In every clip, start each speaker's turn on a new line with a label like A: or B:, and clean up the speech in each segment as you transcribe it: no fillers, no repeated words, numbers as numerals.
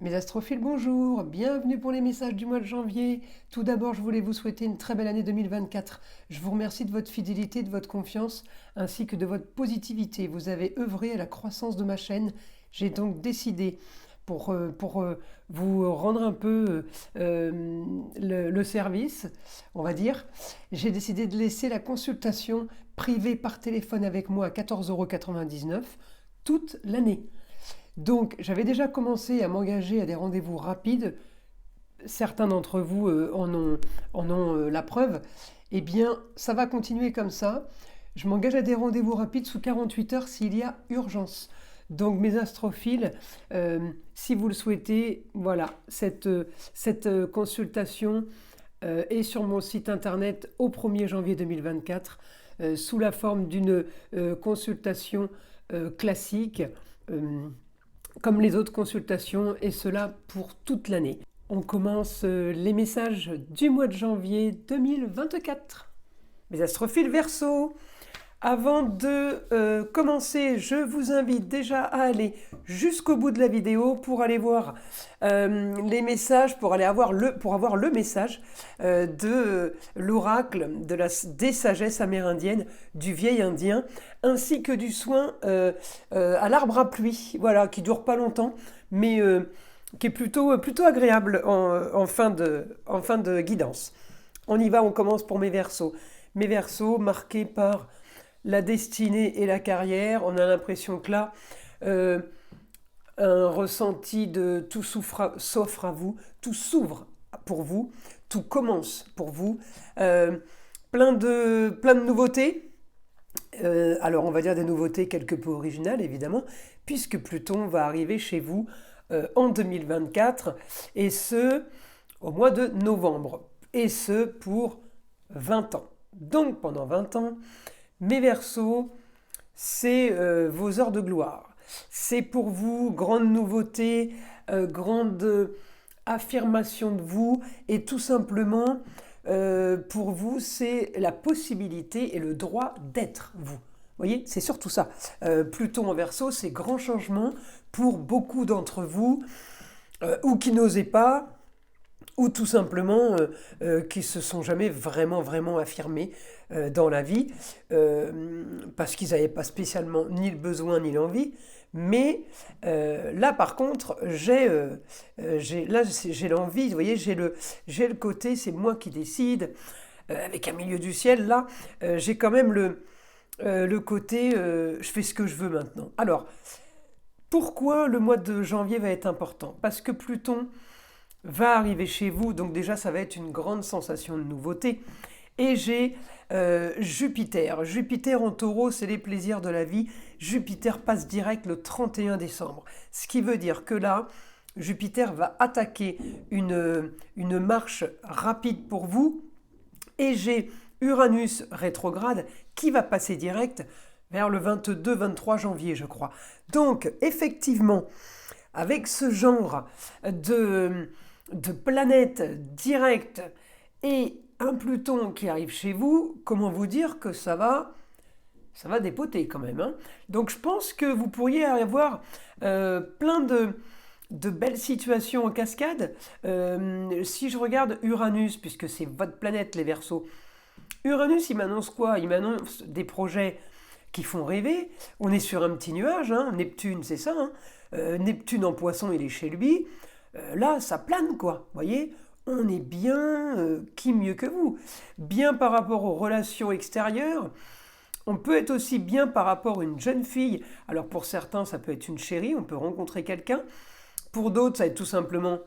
A: Mes astrophiles, bonjour, bienvenue pour les messages du mois de janvier. Tout d'abord, je voulais vous souhaiter une très belle année 2024. Je vous remercie de votre fidélité, de votre confiance, ainsi que de votre positivité. Vous avez œuvré à la croissance de ma chaîne. J'ai donc décidé, pour vous rendre un peu le service, on va dire, j'ai décidé de laisser la consultation privée par téléphone avec moi à 14,99 € toute l'année. Donc, j'avais déjà commencé à m'engager à des rendez-vous rapides. Certains d'entre vous en ont la preuve. Eh bien, ça va continuer comme ça. Je m'engage à des rendez-vous rapides sous 48 heures s'il y a urgence. Donc, mes astrophiles, si vous le souhaitez, voilà, cette consultation est sur mon site internet au 1er janvier 2024 sous la forme d'une consultation classique. euh, comme les autres consultations, et cela pour toute l'année. On commence les messages du mois de janvier 2024. Mes astrophiles Verseau, avant de commencer, je vous invite déjà à aller jusqu'au bout de la vidéo pour aller voir les messages, pour avoir le message de l'oracle des sagesses amérindiennes du vieil indien, ainsi que du soin à l'arbre à pluie, voilà, qui dure pas longtemps, mais qui est plutôt agréable en fin de guidance. On y va, on commence pour mes Verseaux. Mes Verseaux marqués par la destinée et la carrière. On a l'impression que là, un ressenti de tout s'offre à vous, tout s'ouvre pour vous, tout commence pour vous. Plein de nouveautés. Alors on va dire des nouveautés quelque peu originales évidemment, puisque Pluton va arriver chez vous en 2024, et ce, au mois de novembre, et ce pour 20 ans. Donc pendant 20 ans, mes Verseaux, c'est vos heures de gloire. C'est pour vous grande nouveauté, grande affirmation de vous, et tout simplement, pour vous, c'est la possibilité et le droit d'être vous. Vous voyez, c'est surtout ça. Pluton en Verseau, c'est grand changement pour beaucoup d'entre vous, ou qui n'osaient pas, ou tout simplement qui se sont jamais vraiment affirmés dans la vie, parce qu'ils n'avaient pas spécialement ni le besoin ni l'envie. Mais là, par contre, j'ai l'envie, vous voyez, j'ai le côté, c'est moi qui décide, avec un milieu du ciel, là, j'ai quand même le côté, je fais ce que je veux maintenant. Alors, pourquoi le mois de janvier va être important? Parce que Pluton va arriver chez vous, donc déjà ça va être une grande sensation de nouveauté. Et j'ai Jupiter. Jupiter en taureau, c'est les plaisirs de la vie. Jupiter passe direct le 31 décembre. Ce qui veut dire que là, Jupiter va attaquer une marche rapide pour vous. Et j'ai Uranus rétrograde qui va passer direct vers le 22-23 janvier, je crois. Donc, effectivement, avec ce genre de planètes directes et un Pluton qui arrive chez vous, comment vous dire que ça va dépoter quand même, hein. Donc je pense que vous pourriez avoir plein de belles situations en cascade. Si je regarde Uranus, puisque c'est votre planète les Verseaux, Uranus il m'annonce quoi? Il m'annonce des projets qui font rêver. On est sur un petit nuage, hein. Neptune c'est ça, hein. Neptune en poisson il est chez lui. Là ça plane quoi, vous voyez, on est bien, qui mieux que vous? Bien par rapport aux relations extérieures. On peut être aussi bien par rapport à une jeune fille. Alors pour certains, ça peut être une chérie, on peut rencontrer quelqu'un. Pour d'autres, ça va être tout simplement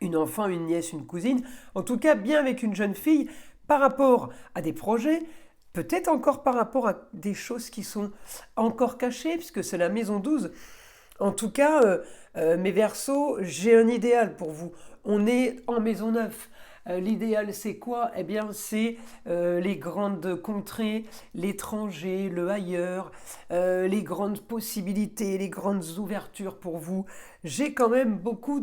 A: une enfant, une nièce, une cousine. En tout cas, bien avec une jeune fille par rapport à des projets, peut-être encore par rapport à des choses qui sont encore cachées, puisque c'est la maison 12. En tout cas, mes Verseaux, j'ai un idéal pour vous. On est en maison 9. L'idéal, c'est quoi? Eh bien, c'est les grandes contrées, l'étranger, le ailleurs, les grandes possibilités, les grandes ouvertures pour vous. J'ai quand même beaucoup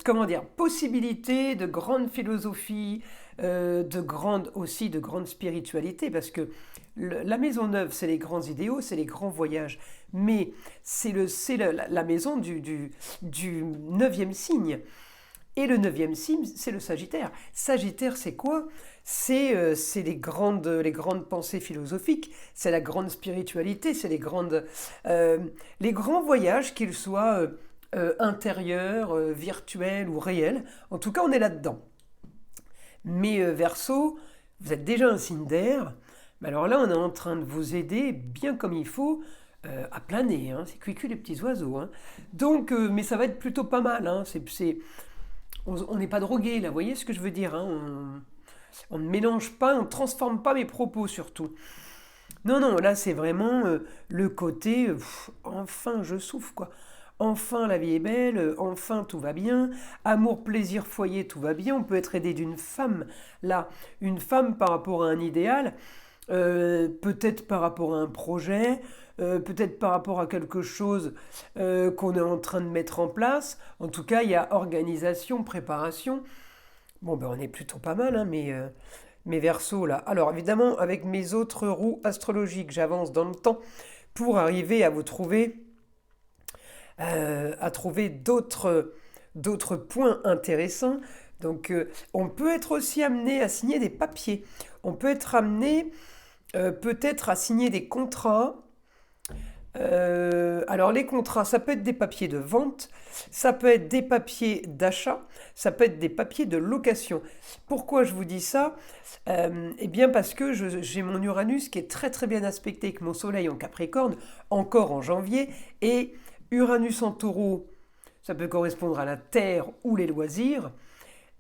A: comment dire, possibilités, de grandes philosophies, aussi de grande spiritualité, parce que la maison neuve, c'est les grands idéaux, c'est les grands voyages. Mais c'est la maison du neuvième signe. Et le neuvième signe, c'est le Sagittaire. Sagittaire, c'est quoi? C'est les grandes pensées philosophiques, c'est la grande spiritualité, c'est les grands voyages, qu'ils soient intérieurs, virtuels ou réels. En tout cas, on est là-dedans. Mais Verseau, vous êtes déjà un signe d'air. Mais alors là, on est en train de vous aider bien comme il faut à planer. Hein. C'est cuicu les petits oiseaux. Hein. Donc, mais ça va être plutôt pas mal. Hein. On n'est pas drogué là, vous voyez ce que je veux dire, hein. On ne mélange pas, on ne transforme pas mes propos surtout. Non, non, là c'est vraiment le côté, enfin je souffre quoi. Enfin la vie est belle, enfin tout va bien, amour, plaisir, foyer, tout va bien. On peut être aidé d'une femme, là, une femme par rapport à un idéal, peut-être par rapport à un projet, peut-être par rapport à quelque chose qu'on est en train de mettre en place. En tout cas, il y a organisation, préparation. Bon, ben on est plutôt pas mal, hein, mes Verseaux là. Alors évidemment, avec mes autres roues astrologiques, j'avance dans le temps pour arriver à trouver d'autres points intéressants. Donc, on peut être aussi amené à signer des papiers. On peut être amené peut-être à signer des contrats. Alors les contrats, ça peut être des papiers de vente, ça peut être des papiers d'achat, ça peut être des papiers de location. Pourquoi je vous dis ça? Eh bien parce que j'ai mon Uranus qui est très très bien aspecté avec mon Soleil en Capricorne, encore en janvier, et Uranus en Taureau, ça peut correspondre à la terre ou les loisirs.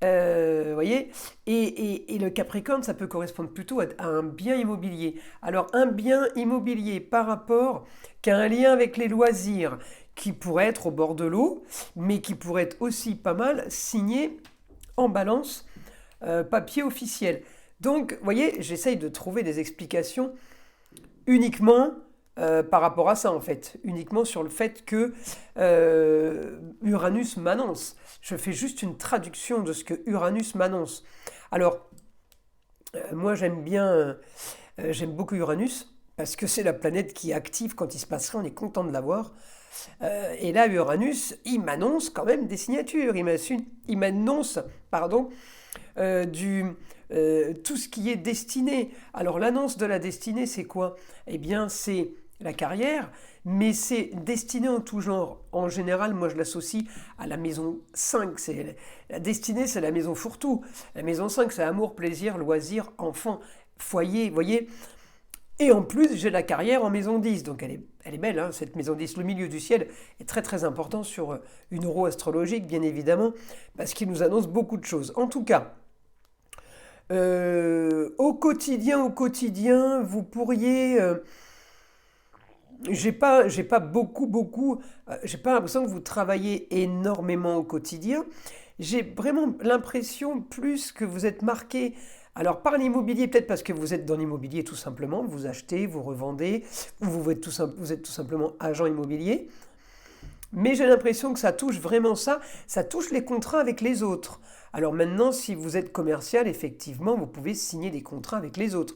A: Voyez, et le Capricorne, ça peut correspondre plutôt à un bien immobilier. Alors un bien immobilier par rapport qui a un lien avec les loisirs, qui pourrait être au bord de l'eau, mais qui pourrait être aussi pas mal signé en balance, papier officiel. Donc, voyez, j'essaye de trouver des explications uniquement par rapport à ça en fait, uniquement sur le fait que Uranus m'annonce. Je fais juste une traduction de ce que Uranus m'annonce. Alors, moi j'aime beaucoup Uranus, parce que c'est la planète qui est active quand il se passe rien, on est content de l'avoir. Et là, Uranus, il m'annonce quand même des signatures, il m'annonce, pardon, tout ce qui est destiné. Alors l'annonce de la destinée, c'est quoi? Eh bien, c'est la carrière, mais c'est destiné en tout genre. En général, moi je l'associe à la maison 5. La destinée, c'est la maison fourre-tout. La maison 5, c'est amour, plaisir, loisir, enfant, foyer, vous voyez. Et en plus, j'ai la carrière en maison 10. Donc elle est belle, hein, cette maison 10. Le milieu du ciel est très très important sur une roue astrologique, bien évidemment, parce qu'il nous annonce beaucoup de choses. En tout cas, au quotidien, vous pourriez... j'ai pas j'ai pas l'impression que vous travaillez énormément au quotidien. J'ai vraiment l'impression plus que vous êtes marqué, alors par l'immobilier, peut-être parce que vous êtes dans l'immobilier tout simplement, vous achetez, vous revendez, ou vous êtes tout simplement agent immobilier. Mais j'ai l'impression que ça touche vraiment ça touche les contrats avec les autres. Alors maintenant, si vous êtes commercial, effectivement, vous pouvez signer des contrats avec les autres.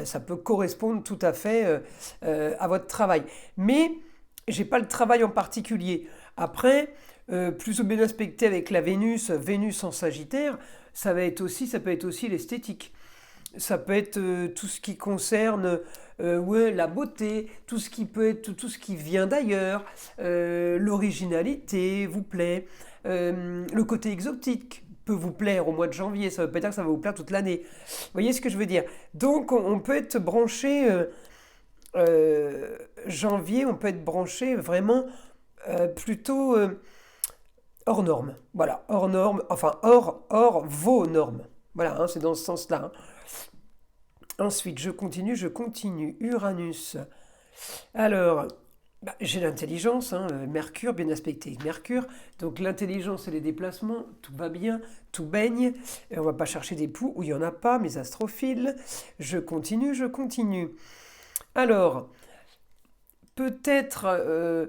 A: Ça peut correspondre tout à fait à votre travail. Mais j'ai pas le travail en particulier. Après, plus ou bien aspecté avec la Vénus en Sagittaire, ça peut être aussi l'esthétique. Ça peut être tout ce qui concerne ouais, la beauté, tout ce qui peut être tout ce qui vient d'ailleurs, l'originalité vous plaît, le côté exotique peut vous plaire au mois de janvier, ça ne veut pas dire que ça va vous plaire toute l'année. Vous voyez ce que je veux dire? Donc on peut être branché janvier, on peut être branché vraiment plutôt hors norme. Voilà, hors norme, enfin hors vos normes. Voilà, hein, c'est dans ce sens-là. Hein. Ensuite, je continue. Uranus. Alors, j'ai l'intelligence, hein, Mercure, bien aspecté avec Mercure. Donc l'intelligence et les déplacements, tout va bien, tout baigne. Et on va pas chercher des poux où il n'y en a pas, mes astrophiles. Je continue. Alors, peut-être,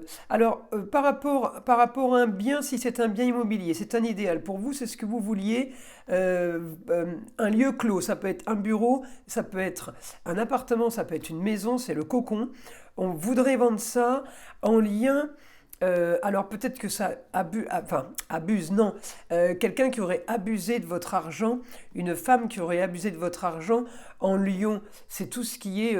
A: par rapport à un bien, si c'est un bien immobilier, c'est un idéal. Pour vous, c'est ce que vous vouliez, un lieu clos. Ça peut être un bureau, ça peut être un appartement, ça peut être une maison, c'est le cocon. On voudrait vendre ça en lien. Alors peut-être que ça abuse, non. Quelqu'un qui aurait abusé de votre argent, une femme qui aurait abusé de votre argent en lion, c'est tout ce qui est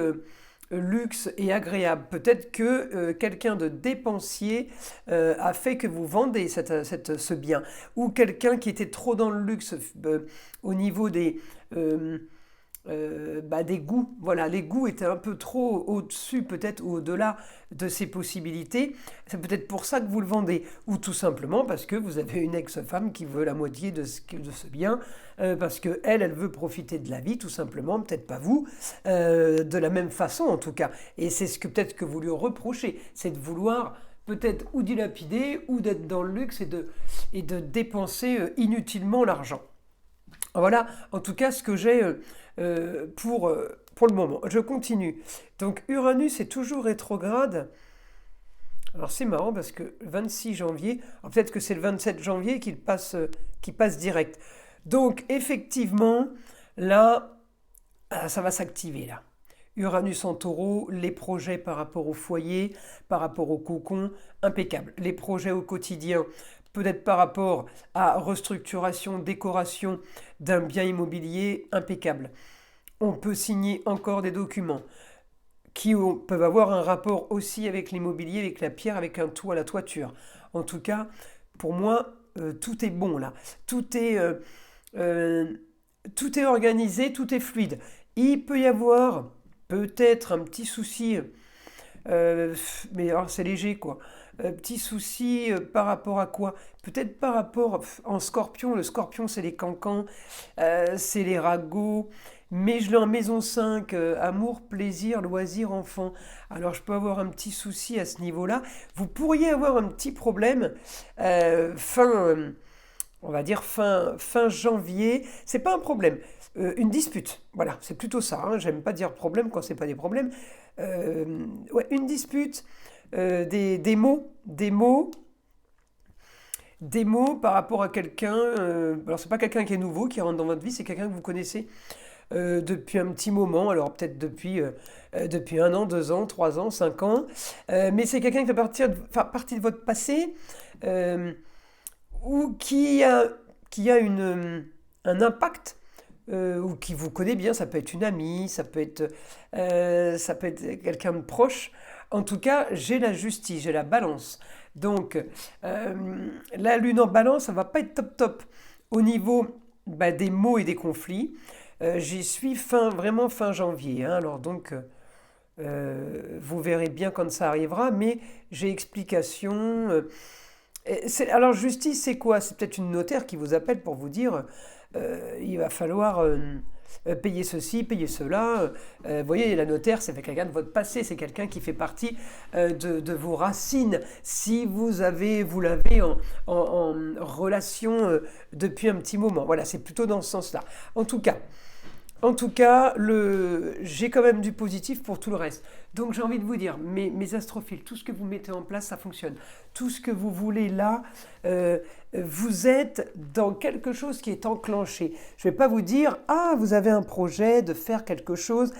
A: luxe et agréable. Peut-être que quelqu'un de dépensier a fait que vous vendez ce bien. Ou quelqu'un qui était trop dans le luxe au niveau des goûts. Voilà, les goûts étaient un peu trop au-dessus, peut-être au-delà de ses possibilités. C'est peut-être pour ça que vous le vendez. Ou tout simplement parce que vous avez une ex-femme qui veut la moitié de ce bien, parce que elle veut profiter de la vie, tout simplement, peut-être pas vous, de la même façon en tout cas. Et c'est ce que peut-être que vous lui reprochez, c'est de vouloir peut-être ou dilapider, ou d'être dans le luxe et de dépenser inutilement l'argent. Voilà, en tout cas, ce que j'ai pour le moment. Je continue. Donc, Uranus est toujours rétrograde. Alors, c'est marrant parce que le 26 janvier, alors peut-être que c'est le 27 janvier qu'il passe direct. Donc, effectivement, là, ça va s'activer, là. Uranus en taureau, les projets par rapport au foyer, par rapport au cocon, impeccable. Les projets au quotidien, peut-être par rapport à restructuration, décoration d'un bien immobilier, impeccable. On peut signer encore des documents peuvent avoir un rapport aussi avec l'immobilier, avec la pierre, avec un toit, la toiture. En tout cas, pour moi, tout est bon là. Euh, tout est organisé, tout est fluide. Il peut y avoir peut-être un petit souci, mais alors c'est léger quoi. Petit souci par rapport à quoi? Peut-être par rapport en scorpion. Le scorpion, c'est les cancans, c'est les ragots. Mais je l'ai en maison 5, amour, plaisir, loisir, enfant. Alors je peux avoir un petit souci à ce niveau-là. Vous pourriez avoir un petit problème on va dire fin janvier. C'est pas un problème, une dispute. Voilà, c'est plutôt ça. Hein. J'aime pas dire problème quand c'est pas des problèmes. Ouais, une dispute, des mots par rapport à quelqu'un. Alors c'est pas quelqu'un qui est nouveau qui rentre dans votre vie, c'est quelqu'un que vous connaissez depuis un petit moment, alors peut-être depuis 1 an, 2 ans, 3 ans, 5 ans, mais c'est quelqu'un qui fait partie de votre passé, euh, ou qui a un impact, ou qui vous connaît bien. Ça peut être une amie, ça peut être quelqu'un de proche. En tout cas, j'ai la justice, j'ai la balance. Donc, la lune en balance, ça va pas être top top au niveau des mots et des conflits. J'y suis vraiment fin janvier. Hein. Alors donc, vous verrez bien quand ça arrivera, mais j'ai explication. Alors justice, c'est quoi? C'est peut-être une notaire qui vous appelle pour vous dire il va falloir payer ceci, payer cela. Vous voyez, la notaire, c'est quelqu'un de votre passé, c'est quelqu'un qui fait partie de vos racines. Si vous l'avez en relation depuis un petit moment. Voilà, c'est plutôt dans ce sens-là. En tout cas, j'ai quand même du positif pour tout le reste. Donc j'ai envie de vous dire, mes astrophiles, tout ce que vous mettez en place, ça fonctionne. Tout ce que vous voulez là, vous êtes dans quelque chose qui est enclenché. Je ne vais pas vous dire, ah, vous avez un projet de faire quelque chose.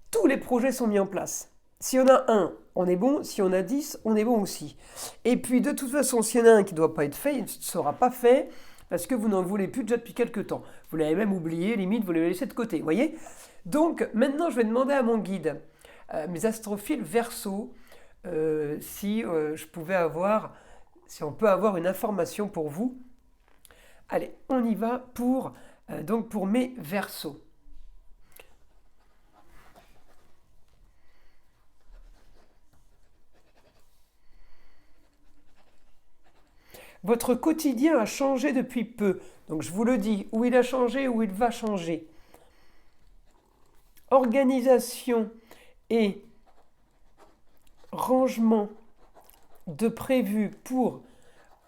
A: Tous les projets sont mis en place. Si on a un, on est bon. Si on a 10, on est bon aussi. Et puis de toute façon, s'il y en a un qui ne doit pas être fait, il ne sera pas fait parce que vous n'en voulez plus déjà depuis quelques temps. Vous l'avez même oublié, limite, vous l'avez laissé de côté, vous voyez? Donc maintenant, je vais demander à mon guide, mes astrophiles Verseau, si on peut avoir une information pour vous. Allez, on y va pour mes Verseaux. Votre quotidien a changé depuis peu. Donc je vous le dis, où il a changé, où il va changer. Organisation et rangement de prévu pour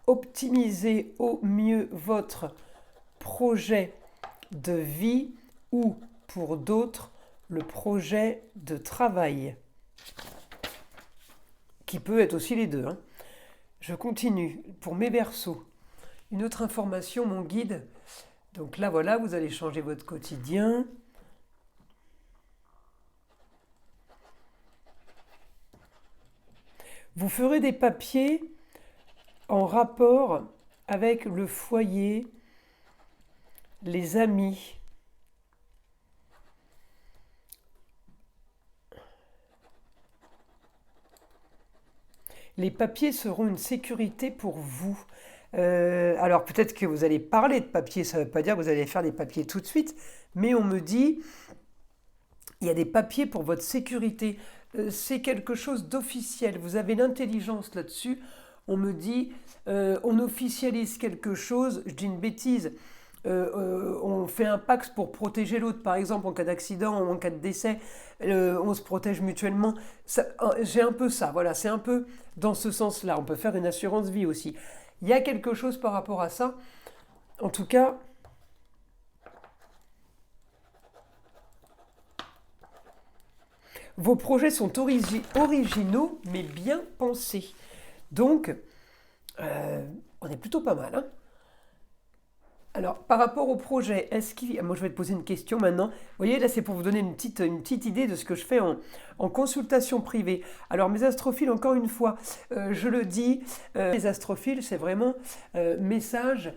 A: optimiser au mieux votre projet de vie ou pour d'autres le projet de travail. qui peut être aussi les deux, hein. Je continue. Pour mes Verseaux, une autre information, mon guide. Donc là, voilà, vous allez changer votre quotidien. Vous ferez des papiers en rapport avec le foyer, les amis. Les papiers seront une sécurité pour vous. Alors peut-être que vous allez parler de papiers, ça ne veut pas dire que vous allez faire des papiers tout de suite, mais on me dit, il y a des papiers pour votre sécurité. C'est quelque chose d'officiel, vous avez l'intelligence là-dessus. On me dit, on officialise quelque chose, je dis une bêtise, on fait un pacte pour protéger l'autre, par exemple en cas d'accident ou en cas de décès, on se protège mutuellement. J'ai un peu ça, voilà, c'est un peu dans ce sens-là. On peut faire une assurance vie aussi. Il y a quelque chose par rapport à ça. En tout cas, vos projets sont originaux, mais bien pensés. Donc, on est plutôt pas mal, hein. Alors, par rapport au projet, moi je vais te poser une question maintenant. Vous voyez, là c'est pour vous donner une petite idée de ce que je fais en consultation privée. Alors, mes astrophiles, encore une fois, je le dis, les astrophiles, c'est vraiment message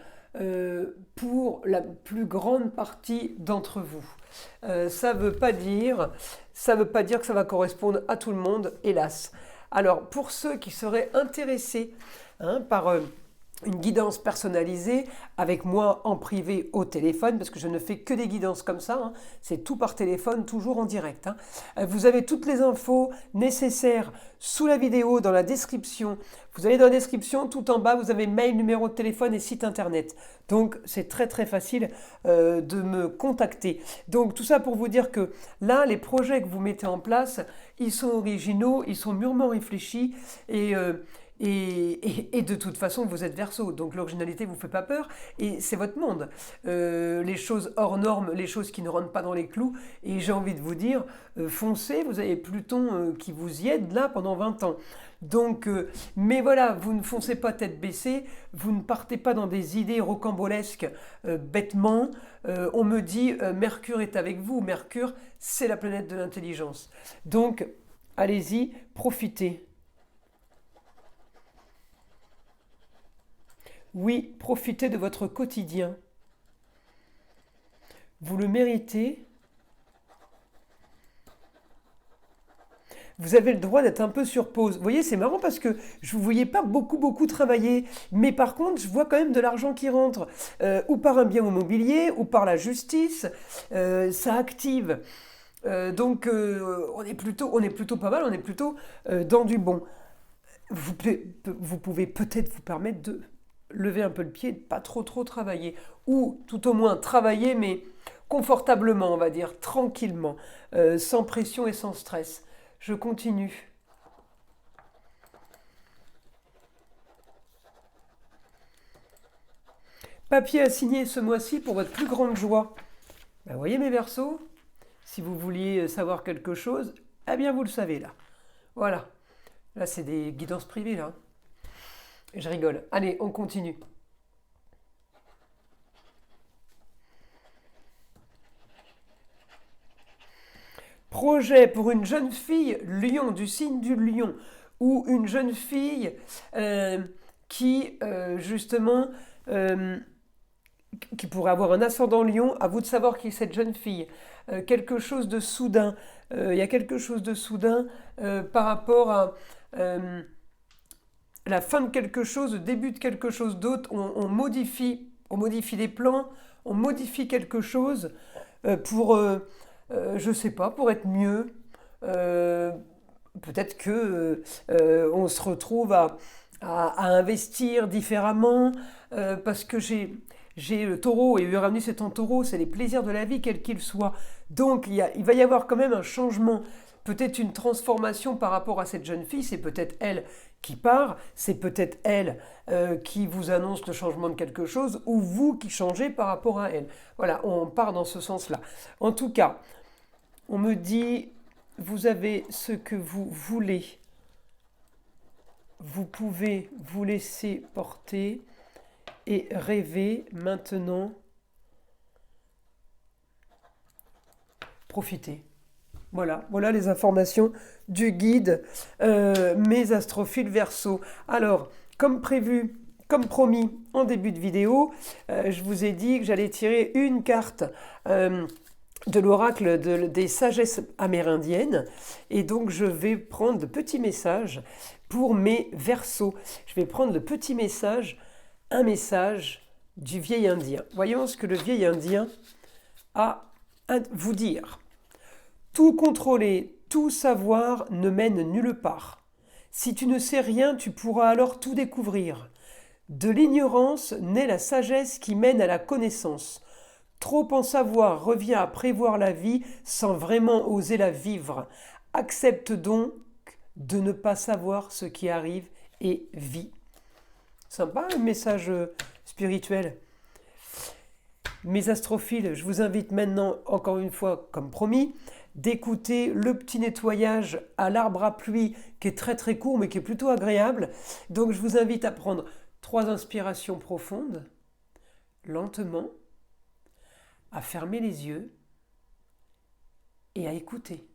A: pour la plus grande partie d'entre vous. Ça ne veut pas dire que ça va correspondre à tout le monde, hélas. Alors, pour ceux qui seraient intéressés par une guidance personnalisée avec moi en privé au téléphone, parce que je ne fais que des guidances comme ça, hein. C'est tout par téléphone, toujours en direct, hein. Vous avez toutes les infos nécessaires sous la vidéo, dans la description. Vous allez dans la description, tout en bas, vous avez mail, numéro de téléphone et site internet. Donc c'est très très facile de me contacter. Donc tout ça pour vous dire que là, les projets que vous mettez en place, ils sont originaux, ils sont mûrement réfléchis et de toute façon, vous êtes Verseau, donc l'originalité ne vous fait pas peur, et c'est votre monde. Les choses hors normes, les choses qui ne rentrent pas dans les clous, et j'ai envie de vous dire, foncez, vous avez Pluton qui vous y aide là pendant 20 ans. Donc, mais voilà, vous ne foncez pas tête baissée, vous ne partez pas dans des idées rocambolesques bêtement. On me dit, Mercure est avec vous, Mercure, c'est la planète de l'intelligence. Donc, allez-y, profitez. Oui, profitez de votre quotidien. Vous le méritez. Vous avez le droit d'être un peu sur pause. Vous voyez, c'est marrant parce que je ne vous voyais pas beaucoup travailler. Mais par contre, je vois quand même de l'argent qui rentre. Ou par un bien immobilier, ou par la justice. Ça active. Donc, on est plutôt pas mal, on est plutôt dans du bon. Vous pouvez peut-être vous permettre de lever un peu le pied et de pas trop travailler. Ou tout au moins travailler, mais confortablement, on va dire, tranquillement, sans pression et sans stress. Je continue. Papier à signer ce mois-ci pour votre plus grande joie. Ben, vous voyez mes Verseaux, si vous vouliez savoir quelque chose, eh bien vous le savez là. Voilà. Là c'est des guidances privées là. Je rigole. Allez, on continue. Projet pour une jeune fille lion, du signe du lion, ou une jeune fille qui, justement, qui pourrait avoir un ascendant lion. À vous de savoir qui est cette jeune fille. Quelque chose de soudain. Il y a quelque chose de soudain par rapport à la fin de quelque chose, le début de quelque chose d'autre. On modifie les plans, on modifie quelque chose pour... je sais pas, pour être mieux. Peut-être que on se retrouve à investir différemment parce que j'ai le taureau et Uranus est en taureau, c'est les plaisirs de la vie quels qu'ils soient. Donc il va y avoir quand même un changement, peut-être une transformation par rapport à cette jeune fille. C'est peut-être elle qui part, c'est peut-être elle qui vous annonce le changement de quelque chose, ou vous qui changez par rapport à elle. Voilà, on part dans ce sens-là. En tout cas, on me dit, vous avez ce que vous voulez. vous pouvez vous laisser porter et rêver maintenant. Profitez. Voilà les informations du guide Mes astrophiles Verseau. Alors, comme prévu, comme promis en début de vidéo, je vous ai dit que j'allais tirer une carte de l'oracle des sagesses amérindiennes. Et donc, je vais prendre de petits messages pour mes Verseaux. Je vais prendre le petit message, un message du vieil indien. Voyons ce que le vieil indien a à vous dire. Tout contrôler, tout savoir ne mène nulle part. Si tu ne sais rien, tu pourras alors tout découvrir. De l'ignorance naît la sagesse qui mène à la connaissance. Trop en savoir revient à prévoir la vie sans vraiment oser la vivre. Accepte donc de ne pas savoir ce qui arrive et vis. Sympa un message spirituel. Mes astrophiles, je vous invite maintenant, encore une fois, comme promis, d'écouter le petit nettoyage à l'arbre à pluie qui est très très court mais qui est plutôt agréable. Donc je vous invite à prendre 3 inspirations profondes, lentement, à fermer les yeux et à écouter.